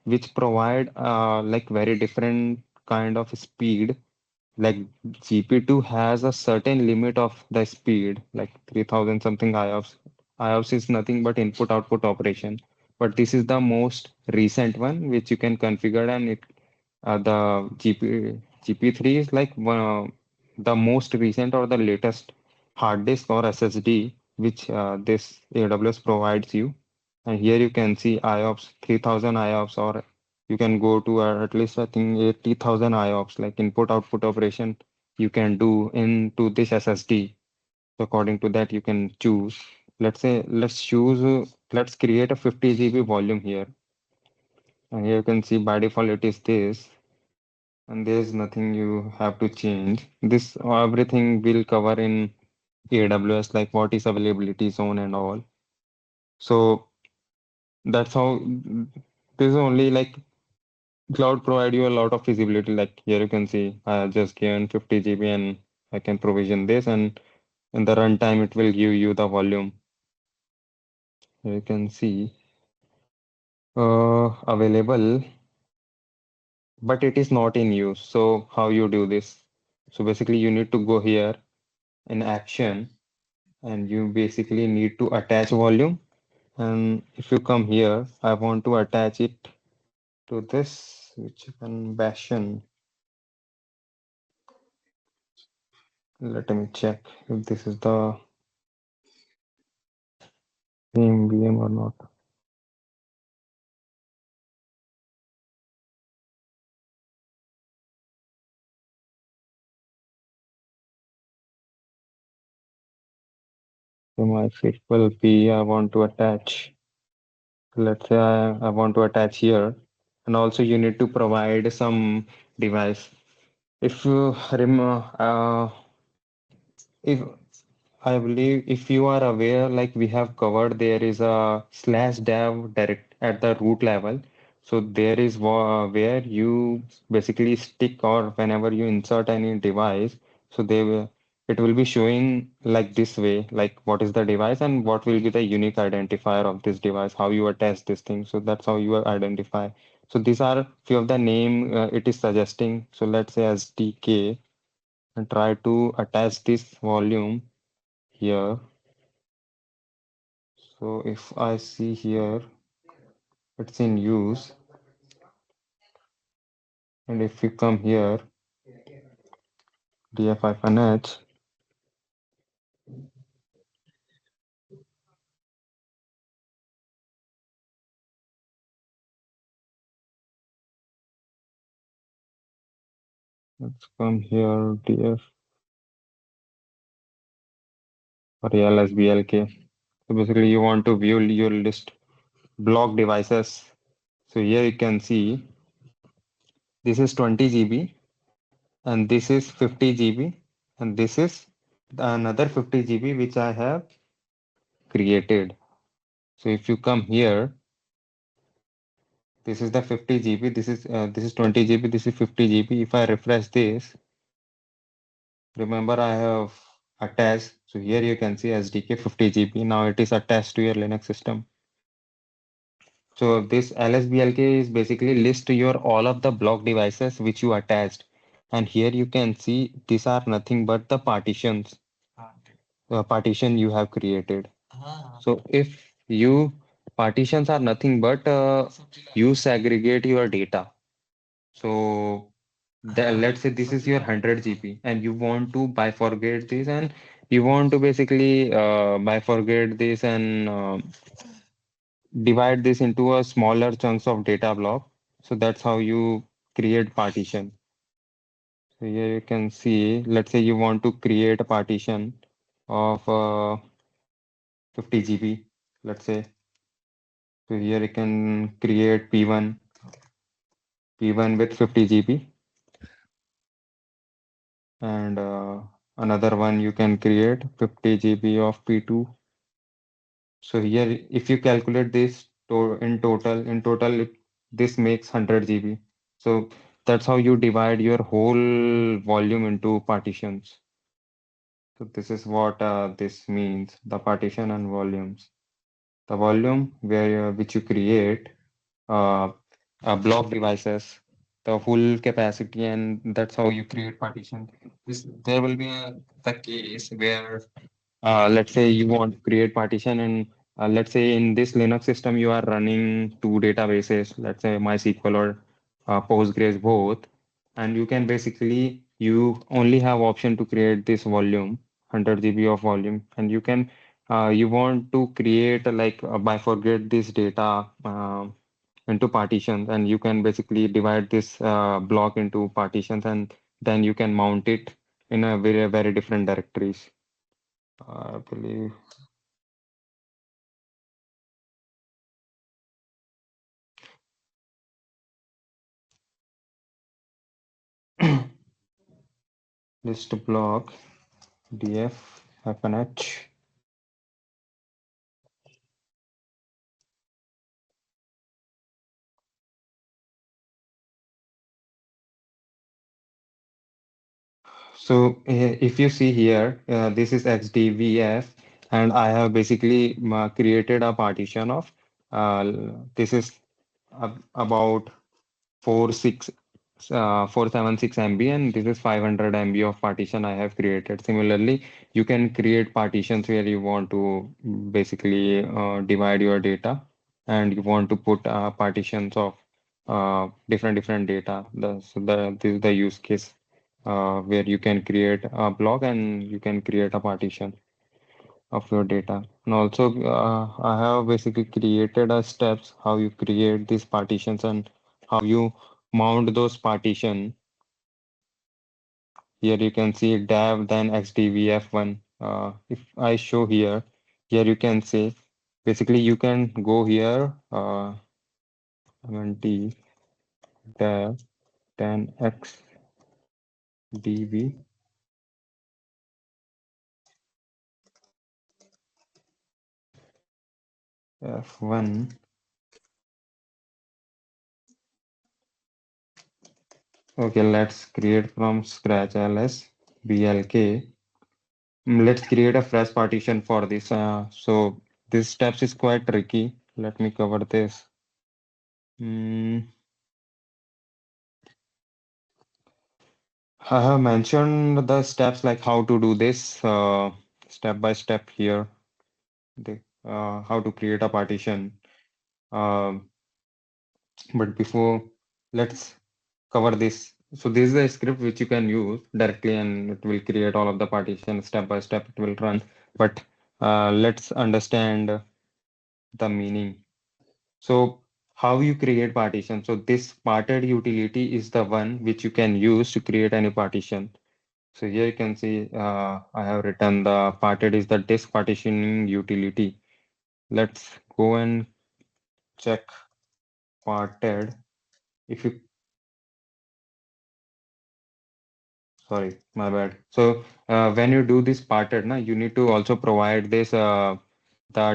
which provide like very different kind of speed. Like GP2 has a certain limit of the speed, like 3000 something IOPS. IOPS is nothing but input output operation. But this is the most recent one which you can configure, and the GP3 is like the most recent or the latest hard disk or SSD which this AWS provides you. And here you can see IOPS 3000 IOPS, or you can go to at least I think 80,000 IOPS, like input output operation you can do into this SSD. So according to that you can choose. Let's say let's create a 50 GB volume here. And here you can see by default it is this, and there's nothing you have to change. This everything will cover in AWS, like what is availability zone and all. So that's how this is only like cloud provide you a lot of visibility. Like here you can see I have just given 50 GB and I can provision this, and in the runtime it will give you the volume. Here you can see available, but it is not in use. So how you do this? So basically you need to go here in action, and you basically need to attach volume. And if you come here, I want to attach it to this, which you can Bastion. Let me check if this is the same VM or not. So my it will be I want to attach. Let's say I want to attach here. And also you need to provide some device. If you if I believe if you are aware, like we have covered, there is a slash dev direct at the root level. So there is where you basically stick, or whenever you insert any device, so it will be showing like this way, like what is the device and what will be the unique identifier of this device, how you attach this thing. So that's how you identify. So these are few of the name it is suggesting. So let's say SDK, and try to attach this volume here. So if I see here, it's in use. And if we come here, df-h, let's come here, df or lsblk. So basically you want to view your list block devices. So here you can see this is 20 GB and this is 50 GB and this is another 50 GB which I have created. So if you come here, this is the 50 GB, this is 20 GB, this is 50 GB. If I refresh this, remember I have attached. So here you can see SDK 50 GB. Now it is attached to your Linux system. So this lsblk is basically list your all of the block devices which you attached. And here you can see these are nothing but the partitions, partition you have created. So if you partitions are nothing but you segregate your data. So let's say this is your 100 GB and you want to bifurcate this, and you want to basically bifurcate this and divide this into a smaller chunks of data block. So that's how you create partition. So here you can see, let's say you want to create a partition of 50 GB, let's say. So here you can create P1 with 50 GB, and another one you can create 50 GB of P2. So here, if you calculate this in total, this makes 100 GB. So that's how you divide your whole volume into partitions. So this is what this means, the partition and volumes. The volume which you create, uh, block devices, the full capacity, and that's how you create partition. There will be the case where let's say you want to create partition, and let's say in this Linux system you are running two databases, let's say MySQL or Postgres both, and you can basically you only have option to create this volume, 100 GB of volume, and you want to create like bifurcate this data into partitions, and you can basically divide this block into partitions, and then you can mount it in a very different directories. I believe list block df -h. So if you see here, this is xdvf, and I have basically created a partition of this is about 476 MB, and this is 500 MB of partition I have created. Similarly, you can create partitions where you want to basically divide your data, and you want to put partitions of different data. This is the use case where you can create a block and you can create a partition of your data. And also, I have basically created a steps how you create these partitions and how you mount those partition. Here you can see dev then xdvf1. If I show here, here you can see basically you can go here mnt dev then xdvf1. Okay, let's create from scratch lsblk. Let's create a fresh partition for this. So this steps is quite tricky. Let me cover this. Mm, I have mentioned the steps like how to do this step by step here. How to create a partition. Um, but before, let's cover this. So this is a script which you can use directly, and it will create all of the partition step by step. It will run. But let's understand the meaning. So how you create partition. So this parted utility is the one which you can use to create any partition. So here you can see I have written the parted is the disk partitioning utility. Let's go and check parted. If you Sorry, my bad. So when you do this parted, you need to also provide this the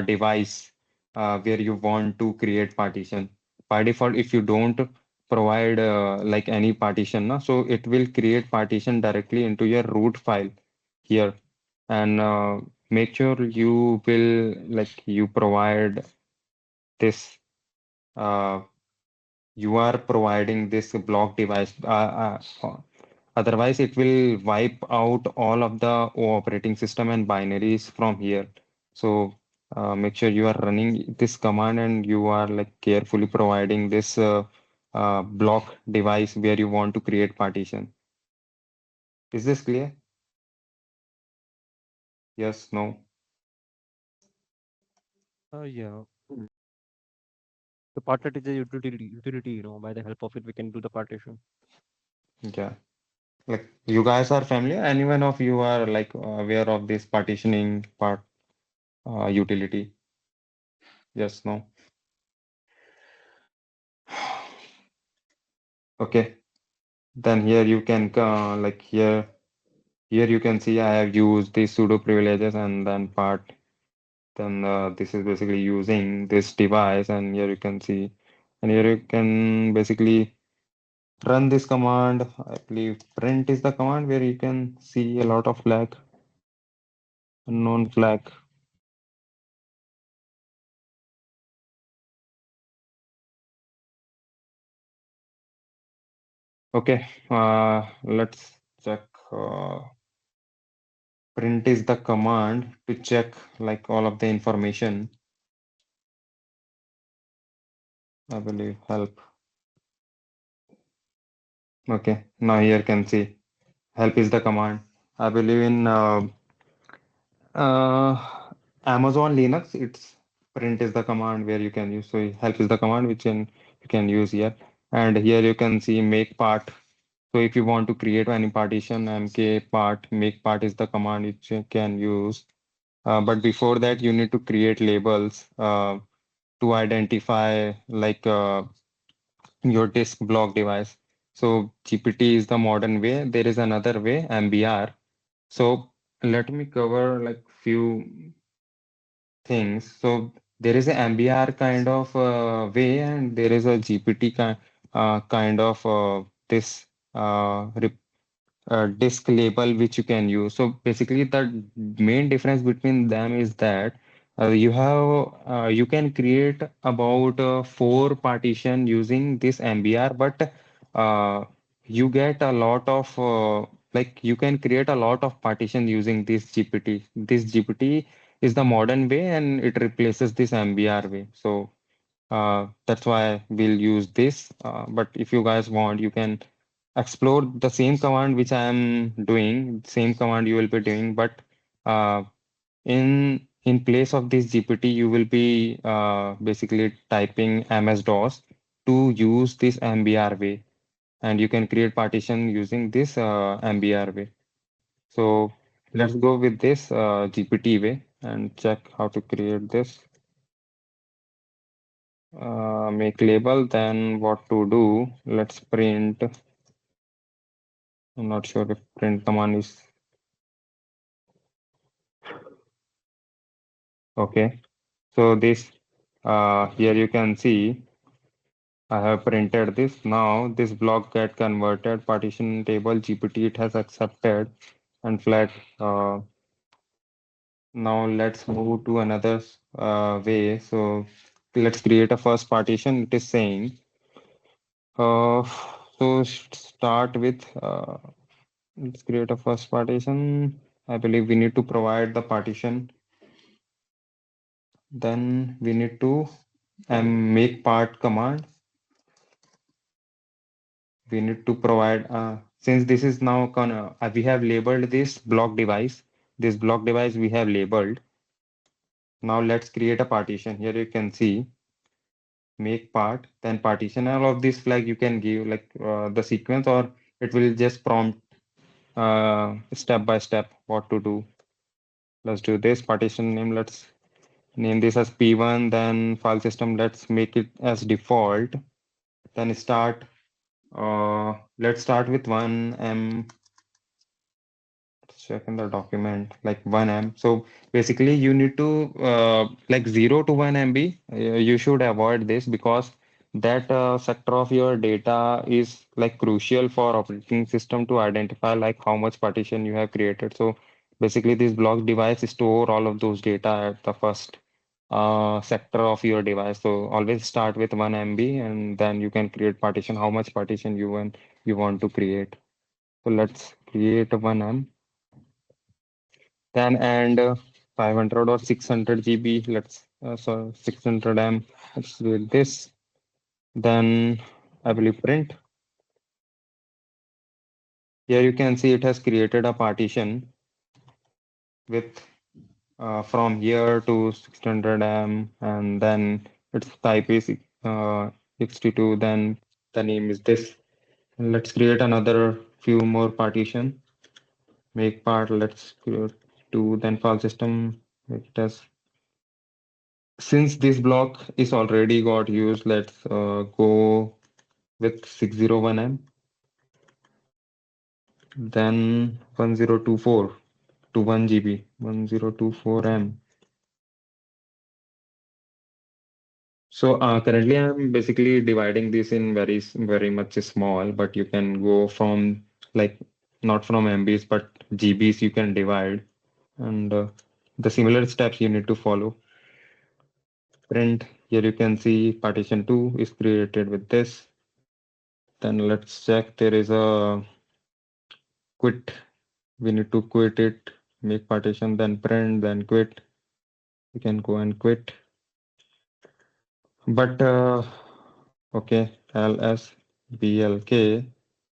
device where you want to create partition. By default, if you don't provide like any partition, so it will create partition directly into your root file here. And make sure you will like you provide this. You are providing this block device. Otherwise, it will wipe out all of the operating system and binaries from here. So make sure you are running this command and you are like carefully providing this block device where you want to create partition. Is this clear? Yes, no? Yeah. The parted is a utility, by the help of it, we can do the partition. Yeah. Like you guys are familiar? Anyone of you are like aware of this partitioning part utility? Yes, no? Okay. Then here you can like here you can see I have used the pseudo privileges and then part. Then this is basically using this device, and here you can see, and here you can basically run this command. I believe print is the command where you can see a lot of flag, unknown flag. Okay, let's check. Print is the command to check like all of the information. I believe help. Okay, now here can see help is the command. I believe in uh, Amazon Linux, it's print is the command where you can use. So help is the command which you can use here. And here you can see make part. So if you want to create any partition, mk part, make part is the command which you can use. But before that, you need to create labels to identify like your disk block device. So GPT is the modern way. There is another way, MBR. So let me cover like few things. So there is a MBR kind of way, and there is a GPT kind of this disk label which you can use. So basically, the main difference between them is that you can create about four partition using this MBR, but uh, you get a lot of like you can create a lot of partition using this GPT. This GPT is the modern way, and it replaces this MBR way. So that's why we'll use this. But if you guys want, you can explore the same command which I am doing, same command you will be doing, but uh, in place of this GPT, you will be basically typing MS-DOS to use this MBR way, and you can create partition using this MBR way. So let's go with this GPT way and check how to create this. Make label, then what to do? Let's print. I'm not sure if print command is okay. So this here you can see I have printed this. Now this block get converted partition table GPT it has accepted and flat. Now let's move to another way. So let's create a first partition. It is saying start with let's create a first partition. I believe we need to provide the partition. Then we need to make part command. We need to provide, since this is now, we have labeled this block device. This block device we have labeled. Now let's create a partition. Here you can see make part, then partition. All of this flag you can give like the sequence, or it will just prompt step by step what to do. Let's do this partition name. Let's name this as P1, then file system. Let's make it as default. Then start. Let's start with 1M. Check in the document like 1M. So basically, you need to like 0 to 1 MB. You should avoid this because that sector of your data is like crucial for operating system to identify like how much partition you have created. So basically, this block device store all of those data at the first sector of your device. So always start with 1 MB, and then you can create partition, how much partition you want to create. So let's create a 1M. Then and 500 or 600 GB, so 600 M, let's do this. Then I believe print. Here you can see it has created a partition with from here to 600 M, and then its type is 62. Then the name is this. Let's create another few more partition. Make part. Let's create two. Then file system. Make it as since this block is already got used, let's go with 601M, then 1024 to 1 GB, 1024M. So currently I'm basically dividing this in very much small, but you can go from like not from MBs but GBs you can divide, and the similar steps you need to follow. Print, here you can see partition 2 is created with this. Then let's check there is a quit. We need to quit it, make partition, then print, then quit. You can go and quit. But okay, lsblk.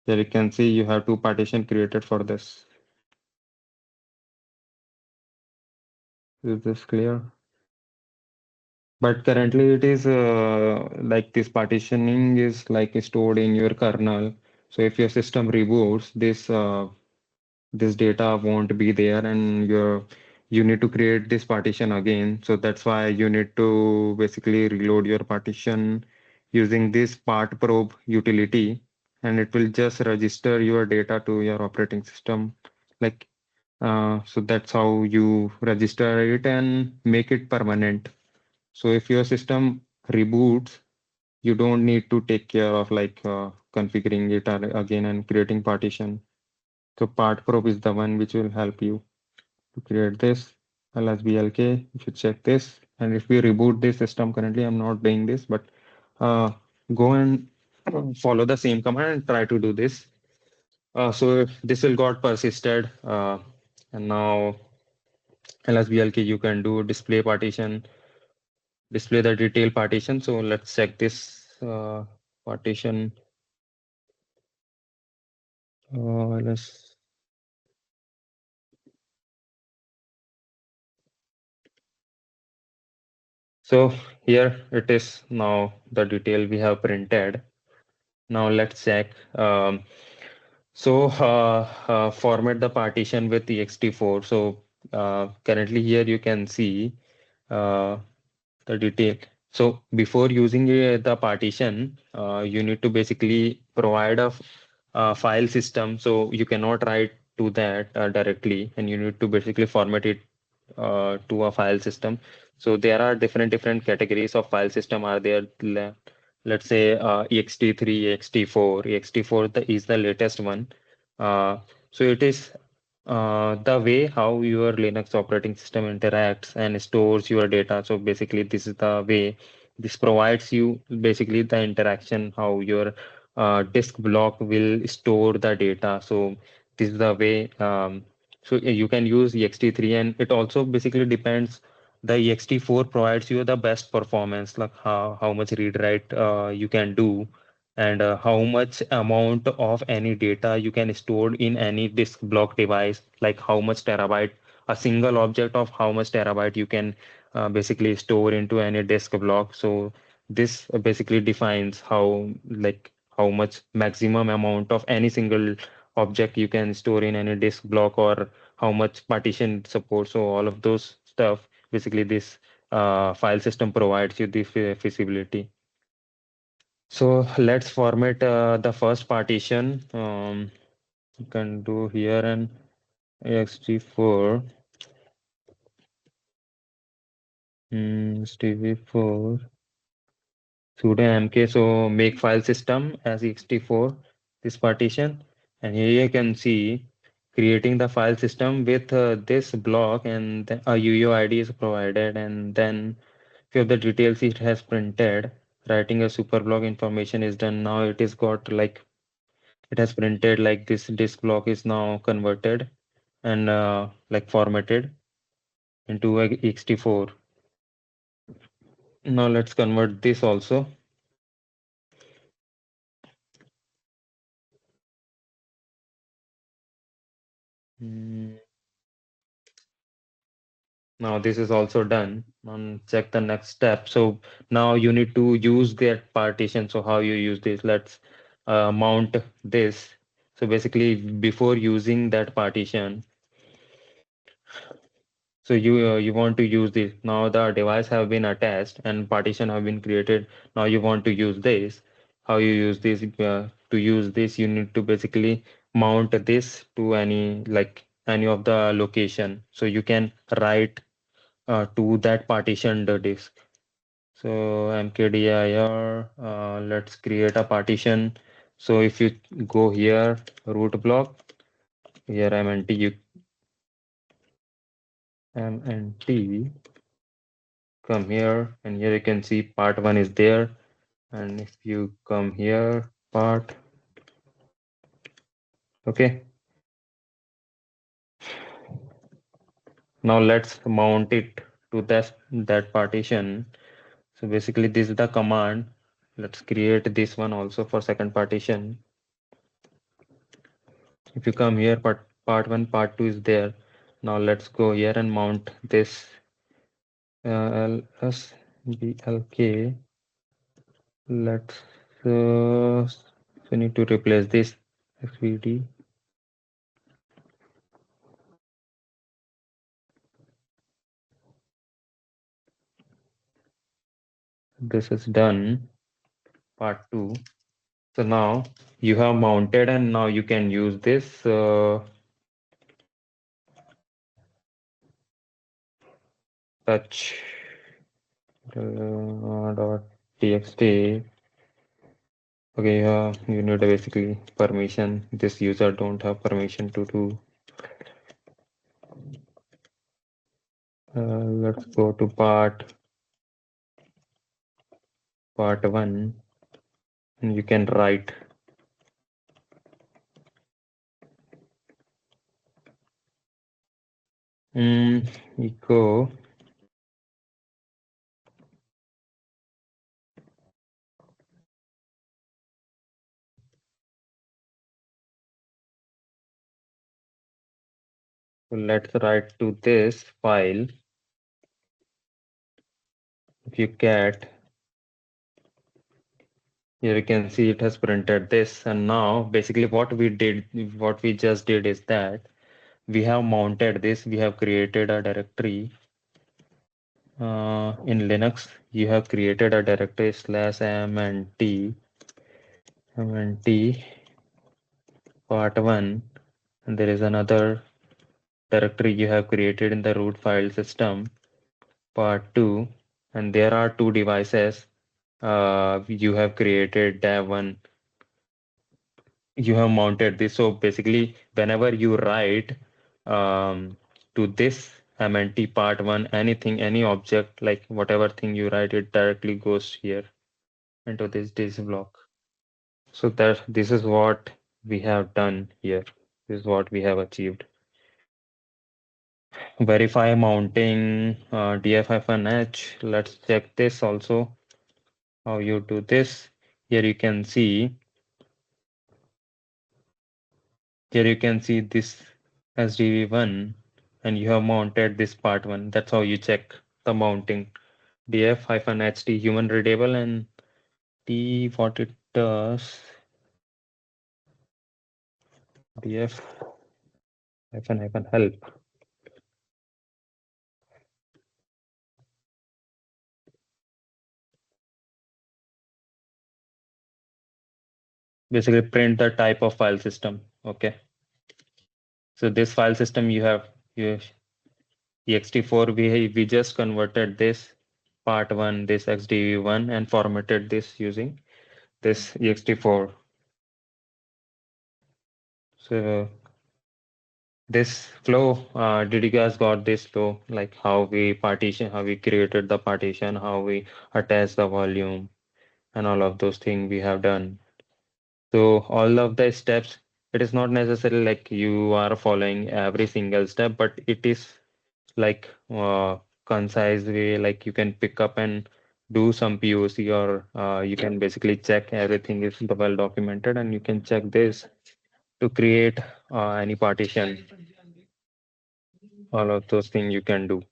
Here you can see you have two partition created for this. Is this clear? But currently it is like this partitioning is like stored in your kernel. So if your system reboots, this data won't be there, and you need to create this partition again. So that's why you need to basically reload your partition using this partprobe utility, and it will just register your data to your operating system. Like so that's how you register it and make it permanent. So if your system reboots, you don't need to take care of like configuring it again and creating partition. So partprobe is the one which will help you to create this lsblk. If you check this, and if we reboot this system, currently I'm not doing this, but uh, go and follow the same command and try to do this. So this will got persisted, and now lsblk you can do display partition, display the detail partition. So let's check this partition. Let's so here it is now the detail we have printed. Now let's check. Format the partition with ext4. So currently here you can see uh, the detail. So before using the partition, you need to basically provide a file system. So you cannot write to that directly, and you need to basically format it to a file system. So there are different categories of file system are there. Let's say ext3, ext4. Ext4 is the latest one. So it is the way how your Linux operating system interacts and stores your data. So basically, this is the way this provides you basically the interaction how your disk block will store the data. So this is the way. So you can use ext3, and it also basically depends. The ext4 provides you the best performance, like how much read write you can do, and how much amount of any data you can store in any disk block device, like how much terabyte, a single object of how much terabyte you can basically store into any disk block. So this basically defines how like how much maximum amount of any single object you can store in any disk block, or how much partition support. So all of those stuff, basically this file system provides you the feasibility. So let's format the first partition. You can do here an ext4, stv4 sudo mk. So make file system as ext4, this partition, and here you can see creating the file system with this block, and a UUID is provided, and then few of the details it has printed. Writing a super block information is done. Now it is got like it has printed like this disk block is now converted and like formatted into a ext4. Now let's convert this also. Mm, Now this is also done. Check the next step. So now you need to use that partition. So how you use this? Let's mount this. So basically, before using that partition, so you want to use this. Now the device have been attached and partition have been created. Now you want to use this. How you use this? To use this, you need to basically mount this to any like any of the location. So you can write to that partitioned disk. So mkdir, let's create a partition. So if you go here, root block, here mnt, mnt, come here, and here you can see part one is there. And if you come here, part, Okay. Now let's mount it to that partition. So basically this is the command. Let's create this one also for second partition. If you come here, part one, part two is there. Now let's go here and mount this lsblk. Let's we need to replace this svd. This is done. Part two. So now you have mounted, and now you can use this touch dot txt. Okay, you need basically permission. This user don't have permission to do. Let's go to part one, and you can write echo so let's write to this file. If you cat, here you can see it has printed this. And now basically what we just did is that we have mounted this. We have created a directory. In Linux, you have created a directory /mnt part one, and there is another directory you have created in the root file system part two, and there are two devices you have created dev one. You have mounted this. So basically, whenever you write to this mnt part one, anything, any object, like whatever thing you write, it directly goes here into this block. So that this is what we have done here. This is what we have achieved. Verify mounting df-h. Let's check this also. How you do this? Here you can see. Here you can see this SDV1, and you have mounted this part one. That's how you check the mounting. df-ht human readable, and t what it does. df-help. Basically print the type of file system. Okay. So this file system you ext4, we just converted this part one, this xdv1, and formatted this using this ext4. So this flow, did you guys got this flow, like how we created the partition, how we attach the volume, and all of those things we have done. So all of the steps, it is not necessarily like you are following every single step, but it is like concise way, like you can pick up and do some POC, or you can basically check everything is well documented, and you can check this to create any partition. All of those things you can do.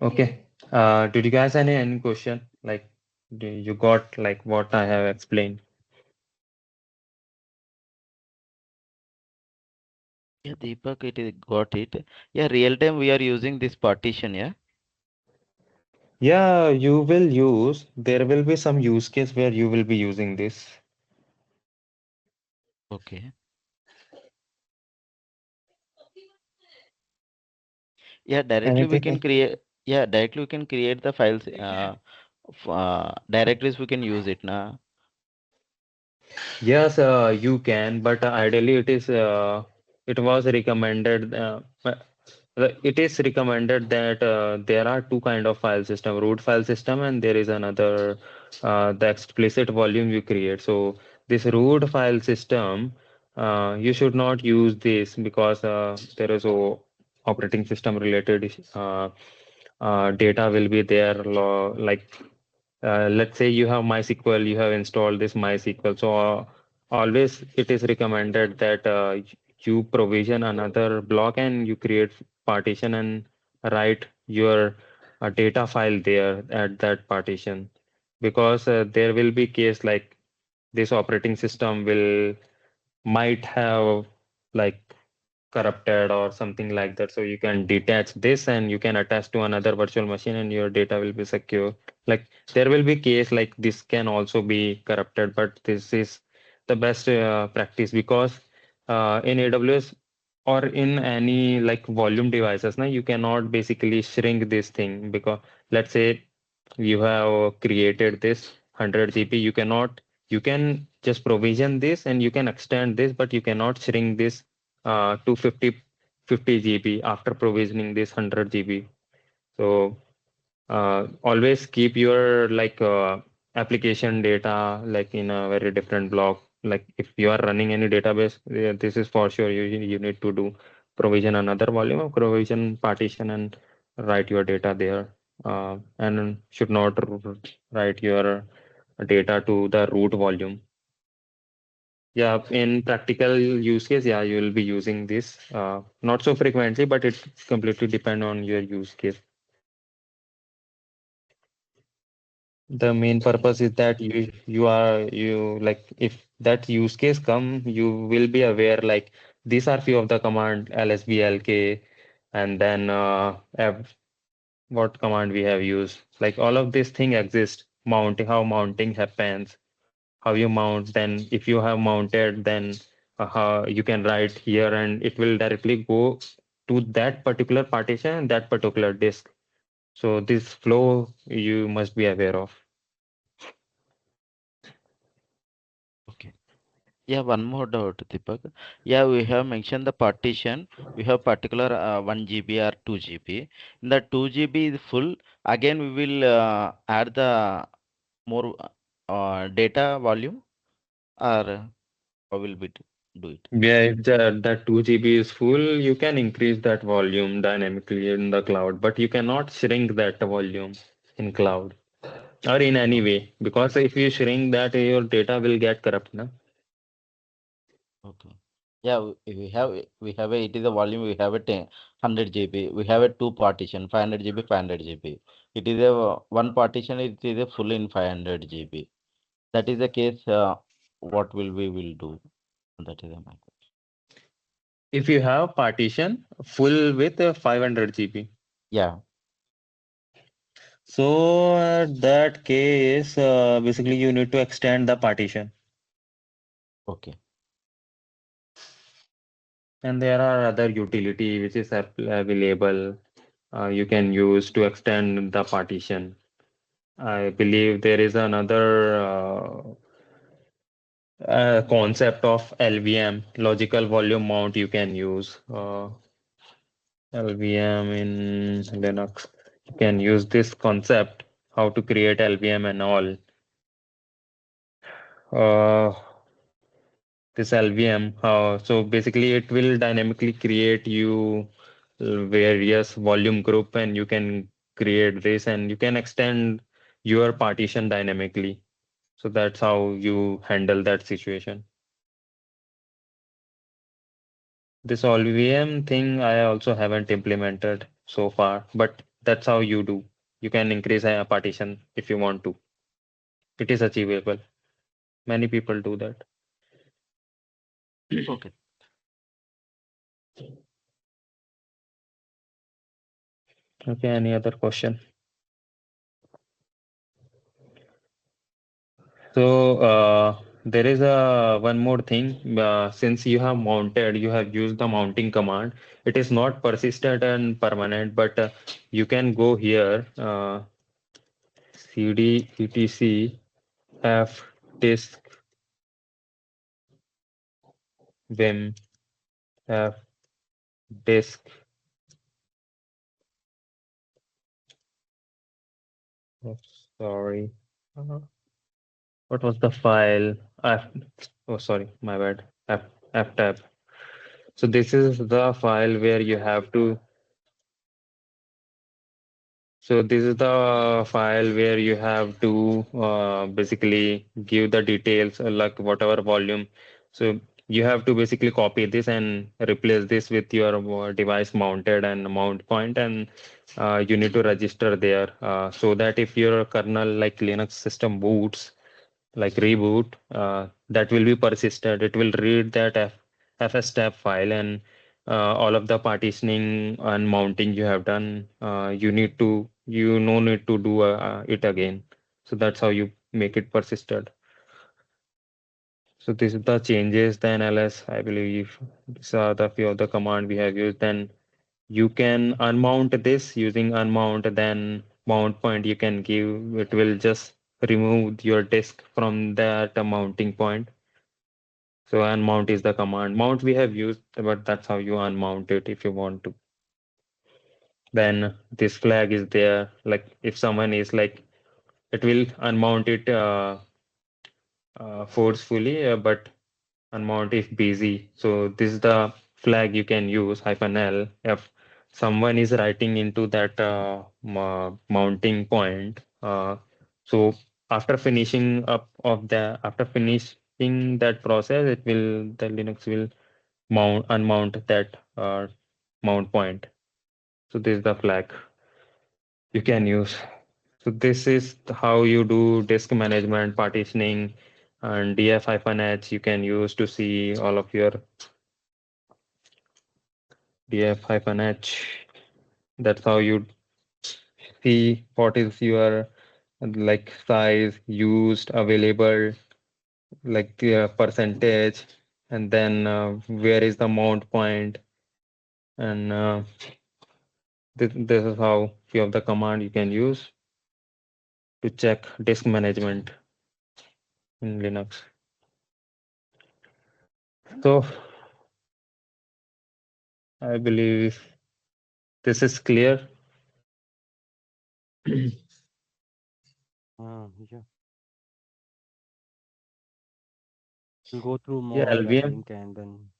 Okay. Did you guys any question? Like, you got like what I have explained? Yeah, Deepak, got it. Yeah, real time we are using this partition, yeah. Yeah, you will use. There will be some use case where you will be using this. Okay. Yeah, directly we can Anything? create. Yeah, directly we can create the files. Directories we can use it now. Yes, you can, but ideally it was recommended. It is recommended that there are two kind of file system, root file system, and there is another the explicit volume you create. So this root file system, you should not use this because there is a operating system related data will be there. Like let's say you have MySQL, you have installed this MySQL. So always it is recommended that you provision another block and you create partition and write your data file there at that partition, because there will be case like this operating system will might have like corrupted or something like that. So you can detach this and you can attach to another virtual machine and your data will be secure. Like there will be case like this can also be corrupted, but this is the best practice because in AWS or in any like volume devices, now you cannot basically shrink this thing because let's say you have created this 100 GB, you can just provision this and you can extend this, but you cannot shrink this to 50 GB after provisioning this 100 GB. So always keep your like application data like in a very different block. Like if you are running any database, this is for sure you need to do provision another volume of provision partition and write your data there. And should not write your data to the root volume. Yeah, in practical use case, yeah, you will be using this. Not so frequently, but it completely depend on your use case. The main purpose is that you like if that use case come, you will be aware like these are few of the command lsblk, and then what command we have used. Like all of this thing exist. Mounting, how mounting happens, how you mount. Then if you have mounted, then how you can write here, and it will directly go to that particular partition and that particular disk. So this flow you must be aware of. Okay. Yeah, one more doubt, Deepak. Yeah, we have mentioned the partition. We have particular 1 GB or 2 GB. In the 2 GB is full. Again, we will add the more data volume, or how will we do it? Yeah, if that 2 GB is full, you can increase that volume dynamically in the cloud, but you cannot shrink that volume in cloud or in any Okay. way, because if you shrink that, your data will get corrupt, na? Okay. Yeah, we have a, it is a volume. We have a 100 GB. We have a two partition, 500 GB, 500 GB. It is a one partition. It is a full in 500 GB. That is the case. What will we will do? That is my question. If you have partition full with 500 GB. Yeah. So that case, basically you need to extend the partition. Okay. And there are other utility which is available you can use to extend the partition. I believe there is another concept of LVM, logical volume mount you can use. LVM in Linux. You can use this concept, how to create LVM and all. Uh, this LVM. So basically, it will dynamically create you various volume group, and you can create this, and you can extend your partition dynamically. So that's how you handle that situation. This LVM thing I also haven't implemented so far, but that's how you do. You can increase a partition if you want to. It is achievable. Many people do that. Okay. Okay, any other question? So there is a one more thing. Since you have mounted, you have used the mounting command. It is not persistent and permanent, but you can go here, cd etc f disk vim f disk Oh, sorry. Uh, what was the file? Oh, sorry, my bad. Ftab. So this is the file where you have to. So this is the file where you have to basically give the details like whatever volume. So you have to basically copy this and replace this with your device mounted and mount point, and you need to register there so that if your kernel like Linux system boots, like reboot, that will be persisted. It will read that fstab file, and all of the partitioning and mounting you have done, you no need to do it again. So that's how you make it persisted. So this is the changes. Then ls, I believe these are the few of the command we have used. Then you can unmount this using unmount, then mount point you can give. It will just remove your disk from that mounting point. So unmount is the command. Mount we have used, but that's how you unmount it if you want to. Then this flag is there. Like if someone is like, it will unmount it forcefully, but unmount if busy. So this is the flag you can use -L if someone is writing into that mounting point. So after finishing that process, the Linux will unmount that mount point. So this is the flag you can use. So this is how you do disk management, partitioning, and df-h you can use to see all of your df-h. That's how you see what is your like size used, available, like the percentage, and then where is the mount point, and this is how few of the command you can use to check disk management in Linux. So I believe this is clear. Yeah. We'll go through Yeah, more on that LVM. link and then,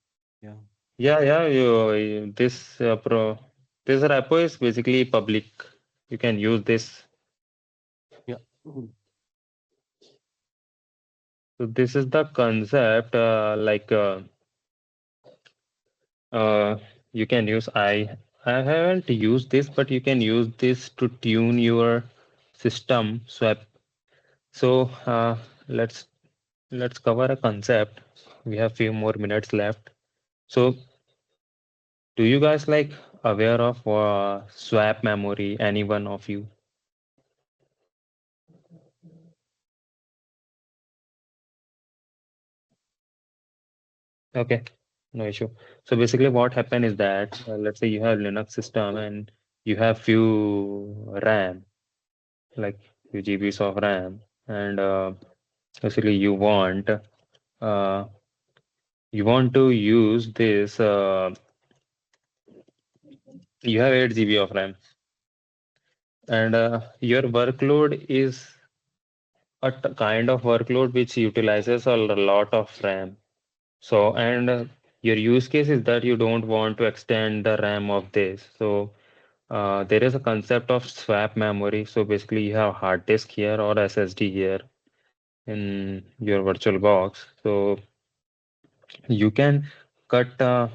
yeah. Yeah. This repo is basically public. You can use this. Yeah. Mm. So this is the concept. Uh, you can use. I haven't used this, but you can use this to tune your system swap. So let's cover a concept. We have few more minutes left. So do you guys like aware of swap memory? Any one of you? Okay, no issue. So basically what happened is that let's say you have Linux system and you have few RAM, like few GBs of RAM, and basically uh, you want to use this. You have 8 GB of RAM, and your workload is a kind of workload which utilizes a lot of RAM. So, and your use case is that you don't want to extend the RAM of this. So, there is a concept of swap memory. So, basically, you have hard disk here or SSD here in your virtual box. So, you can cut a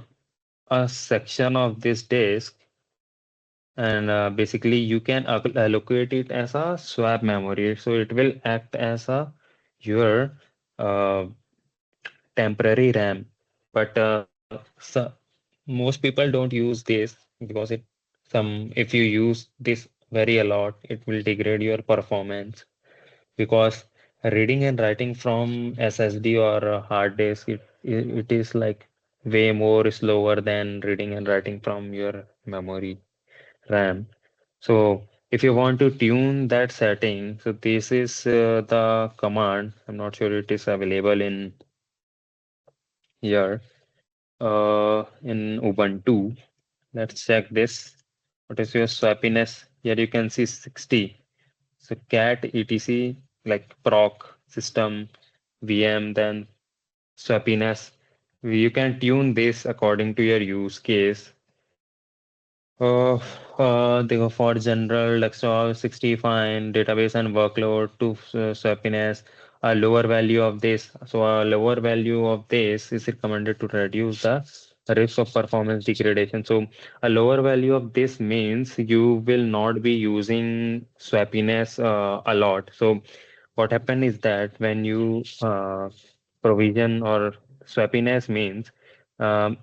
section of this disk, and basically, you can allocate it as a swap memory. So, it will act as a your uh, temporary RAM. But most people don't use this because if you use this very a lot, it will degrade your performance, because reading and writing from SSD or a hard disk, it is like way more slower than reading and writing from your memory RAM. So if you want to tune that setting, so this is the command. I'm not sure it is available in here in Ubuntu. Let's check this. What is your swappiness? Here you can see 60. So cat etc like proc system VM, then Swappiness. You can tune this according to your use case. Uh, they go for general desktop 60 fine database and workload to Swappiness. A lower value of this. So a lower value of this is recommended to reduce the risk of performance degradation. So a lower value of this means you will not be using Swappiness a lot. So what happened is that when you provision or Swappiness means um,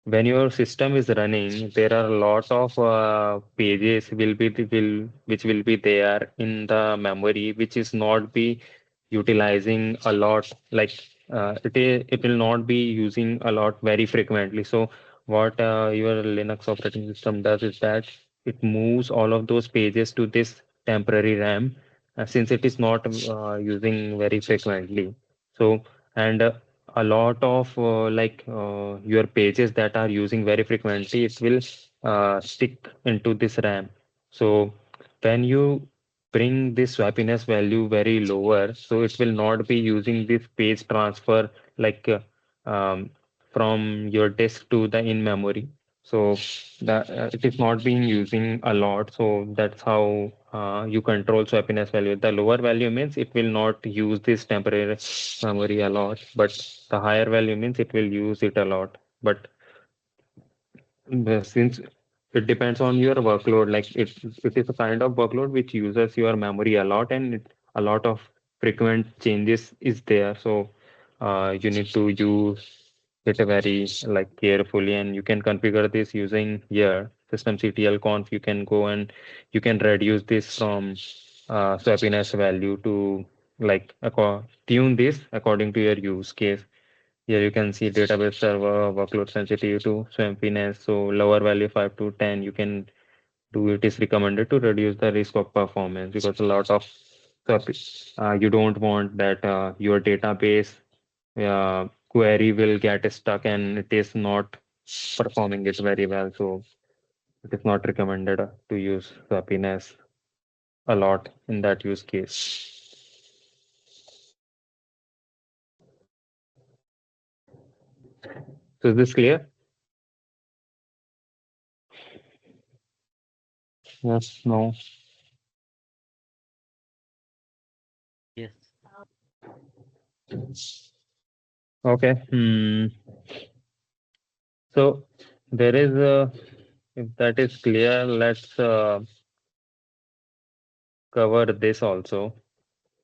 when your system is running, there are a lot of pages which will be there in the memory, which is not be utilizing a lot. Like it will not be using a lot very frequently. So what your Linux operating system does is that it moves all of those pages to this temporary RAM, since it is not using very frequently. So and a lot of your pages that are using very frequently, it will stick into this RAM. So when you bring this swappiness value very lower, so it will not be using this page transfer like um, from your disk to the in memory. So that it is not being using a lot. So that's how you control swappiness value. The lower value means it will not use this temporary memory a lot, but the higher value means it will use it a lot. But since it depends on your workload, like it is a kind of workload which uses your memory a lot, and a lot of frequent changes is there. So you need to use it very like carefully, and you can configure this using here systemctl conf. You can go and you can reduce this from swappiness value to like tune this according to your use case. Here you can see database server workload sensitive to swampiness. So lower value 5 to 10, you can do it is recommended to reduce the risk of performance, because a lot of you don't want that your database query will get stuck and it is not performing it very well. So it is not recommended to use swappiness a lot in that use case. So is this clear? Yes, no. Yes. Okay. So there is if that is clear, let's cover this also.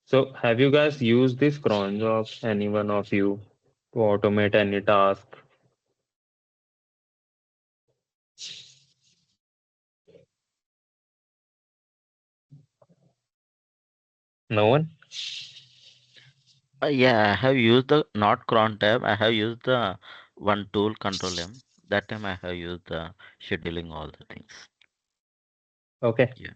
So have you guys used this cron job? Any one of you to automate any task? No one? Yeah, I have used the not cron tab. I have used the one tool control M. That time I have used the scheduling all the things. Okay. Yeah.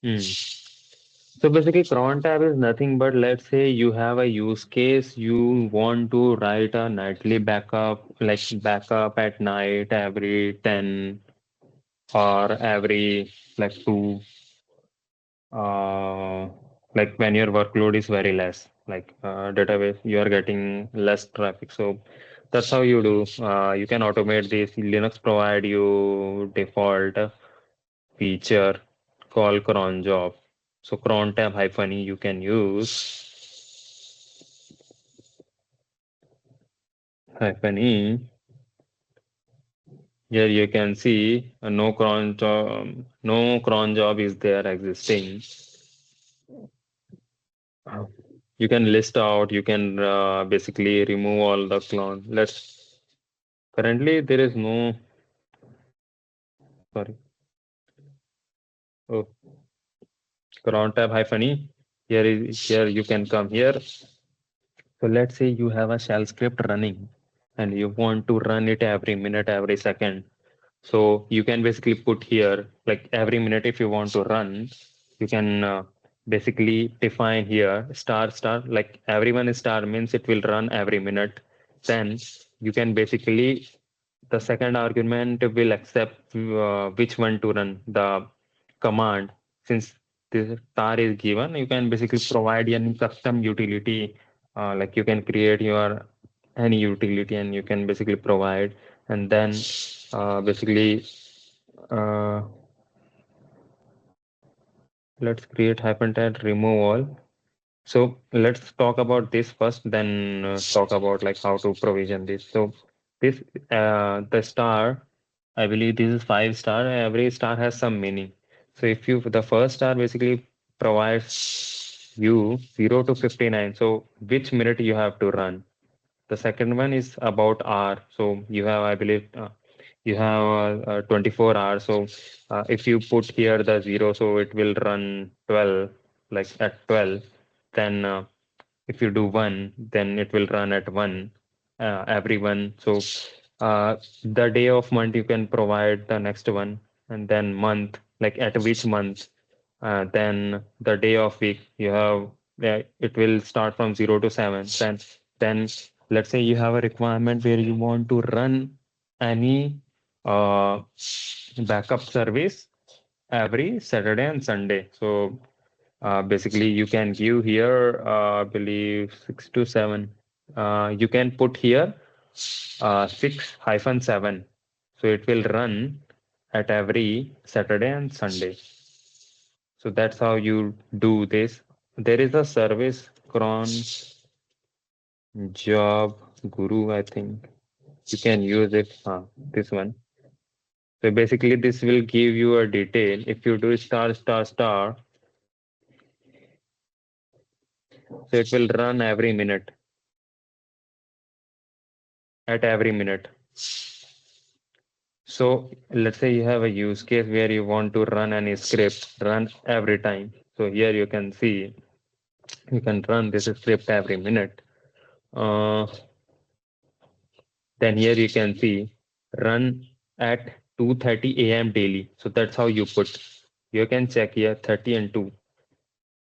Hmm. So basically, cron tab is nothing but, let's say you have a use case, you want to write a nightly backup, like backup at night every 10 or every like 2, uh, like when your workload is very less, like database, you are getting less traffic. So that's how you do. You can automate this. Linux provide you default feature called cron job. So cron tab hyphen e you can use hyphen e. Here you can see no cron job is there existing. You can list out, you can basically remove all the clone. Currently there is no, sorry, oh, cron tab hyphen e. Here you can come here. So let's say you have a shell script running and you want to run it every minute, every second. So you can basically put here, like every minute if you want to run, you can basically define here star star, like everyone is star means it will run every minute. Then you can basically, the second argument will accept which one to run, the command, since this tar is given, you can basically provide any custom utility. Like you can create your any utility and you can basically provide, and then basically uh, let's create hyphen tag remove all. So let's talk about this first, then talk about like how to provision this. So this the star, I believe this is 5 star. Every star has some meaning. So if you the first star basically provides you 0 to 59. So which minute you have to run. The second one is about hour. So you have, I believe, you have 24 hours. So if you put here the 0, so it will run 12, like at 12. Then if you do 1, then it will run at 1, every one. So the day of month you can provide the next one, and then month, like at which month. Then the day of week you have, it will start from 0 to 7. Then let's say you have a requirement where you want to run any backup service every Saturday and Sunday. So basically, you can give here, I believe 6 to 7. You can put here 6-7. So it will run at every Saturday and Sunday. So that's how you do this. There is a service, Cron Job Guru, I think. You can use it. This one. So basically, this will give you a detail. If you do star star star, so it will run every minute, at every minute. So let's say you have a use case where you want to run any script, run every time. So here you can see you can run this script every minute. Uh, then here you can see run at 2:30 a.m. daily. So that's how you put. You can check here 30 and 2.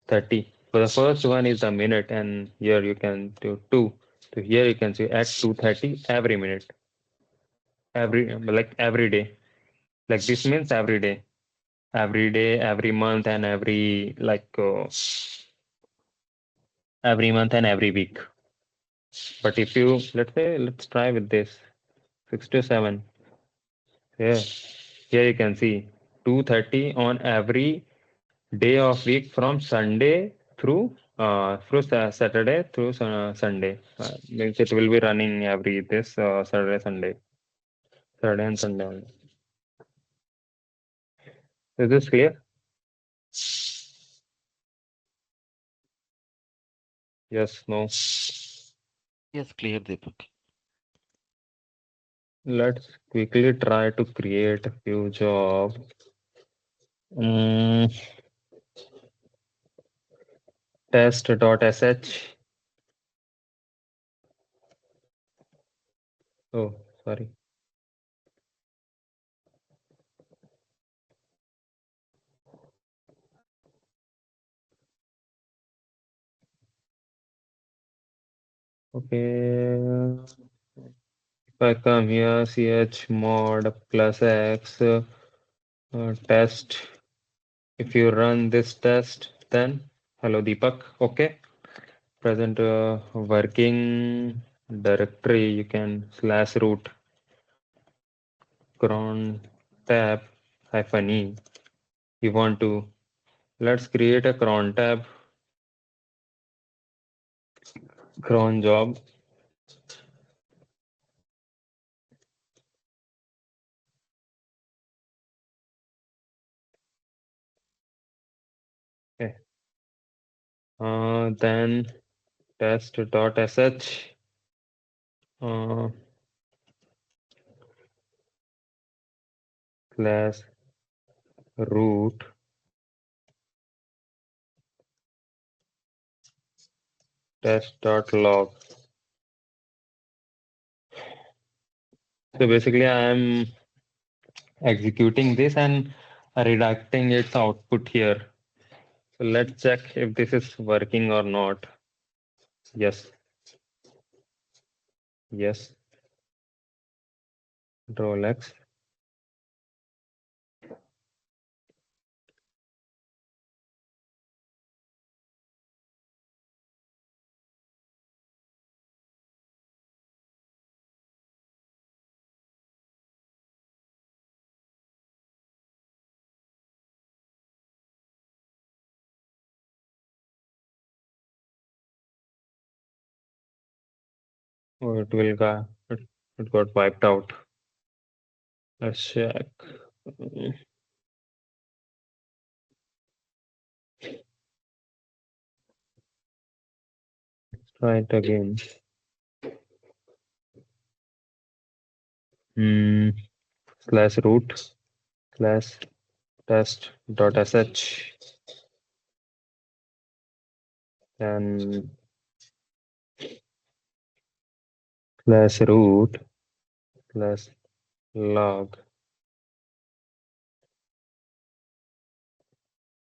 30. So the first one is the minute, and here you can do 2. So here you can see at 2:30 every minute, every day. Like this means every day, every month, and every month and every week. But if you, let's try with this 6 to 7. Yeah, here you can see 2:30 on every day of week from Sunday through Saturday through Sunday. Means it will be running every this Saturday and Sunday only. Is this clear? Yes, no. Yes, clear, Deepak. Let's quickly try to create a few jobs. Test.sh. Oh, sorry. Okay. If I come here, chmod plus x test. If you run this test, then hello Deepak. Okay. Present working directory. You can /root cron tab -e. You want to, let's create a cron tab, cron job. Okay. Then test.sh uh, /root test.log. So basically, I am executing this and redacting its output here. So let's check if this is working or not. Yes. Yes. Rolex. Oh, it got wiped out. Let's check. Try it again. /root /test.sh and /root /log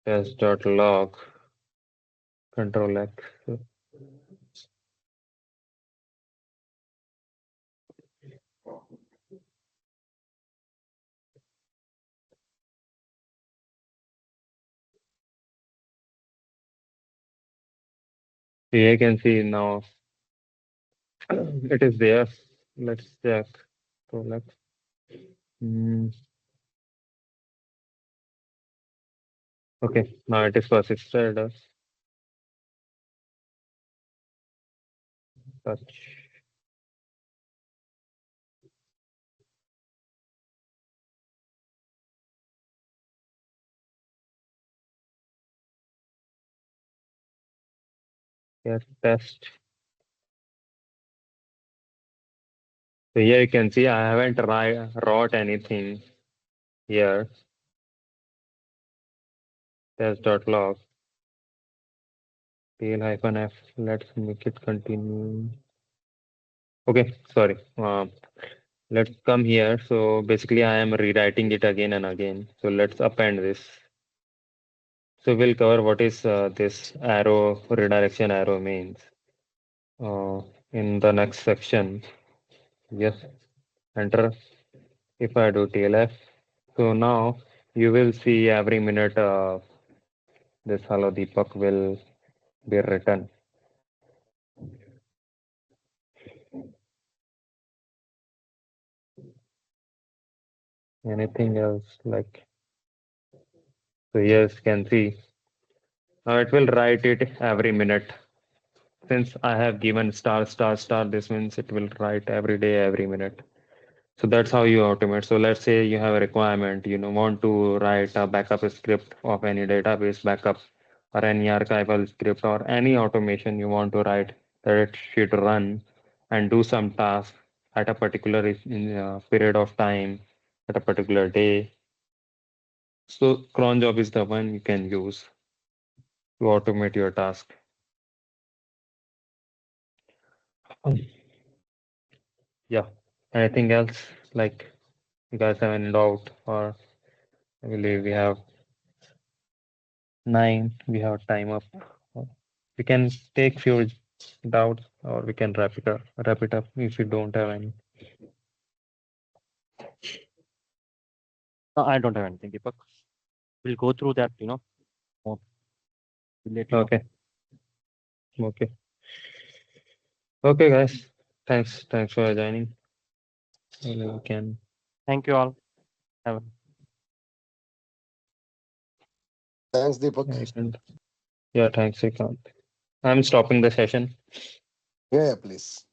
test.log control X. Here you can see now it is there. Let's check. So let's okay, now it is persisted. Touch. Here test. So here you can see I haven't wrote anything here. Test.log tail-f. Let's make it continue. Okay, sorry. Let's come here. So basically I am rewriting it again and again. So let's append this. So we'll cover what is this arrow, redirection arrow means in the next section. Yes, enter. If I do TLF, so now you will see every minute this hello Deepak will be written. Anything else like, so yes, can see now it will write it every minute. Since I have given star, this means it will write every day, every minute. So that's how you automate. So let's say you have a requirement, want to write a backup script of any database backup or any archival script or any automation you want to write that it should run and do some task at a particular period of time, at a particular day. So cron job is the one you can use to automate your task. Yeah. Anything else? Like you guys have any doubt, or I believe we have 9. We have time up. We can take few doubts, or we can wrap it up. If you don't have any. No, I don't have anything, Deepak. We'll go through that, more. We'll let you know. Okay. Okay. Okay, guys. Thanks for joining. We can. Thank you all. Have a Thanks, Deepak. Yeah, thanks, Srikanth. I'm stopping the session. Yeah, please.